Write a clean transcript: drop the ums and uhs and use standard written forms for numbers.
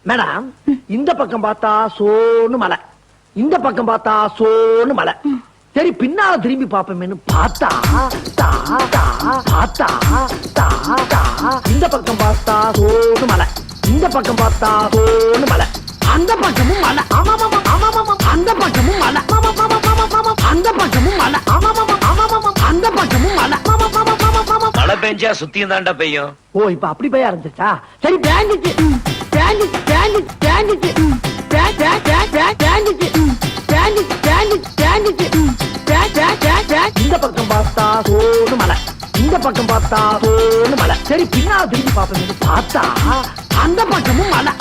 Madam இந்த பக்கம் பார்த்தா சோன்னு மலை, இந்த பக்கம் பார்த்தா சோன்னு மலை. சரி பின்னால திரும்பி பாப்போமேன்னு பார்த்தா தா தா பார்த்தா தா தா. இந்த பக்கம் பார்த்தா சோன்னு மலை, இந்த பக்கம் பார்த்தா சோன்னு மலை, அந்த பக்கமும் மலை. ஆமாமாமா ஆமாமாமா அந்த பக்கமும் மலை. ஆமாமாமா அந்த பக்கமும் மலை. ஆமாமாமா ஆமாமாமா அந்த பக்கமும் மலை. மழை பெஞ்சா சுத்தியும் தாண்டா பெய்யும். ஓ இப்ப அப்படி போய் ஆரம்பிச்சா. சரி பேங்குக்கு பேங்குக்கு பேங்குக்கு பேங்குக்கு இந்த பக்கம் பார்த்தா சோன்னு மலை, இந்த பக்கம் பார்த்தா சோன்னு மலை. சரி பின்னால திரும்பி பாப்பேன் பார்த்தா அந்த பக்கமும் மலை.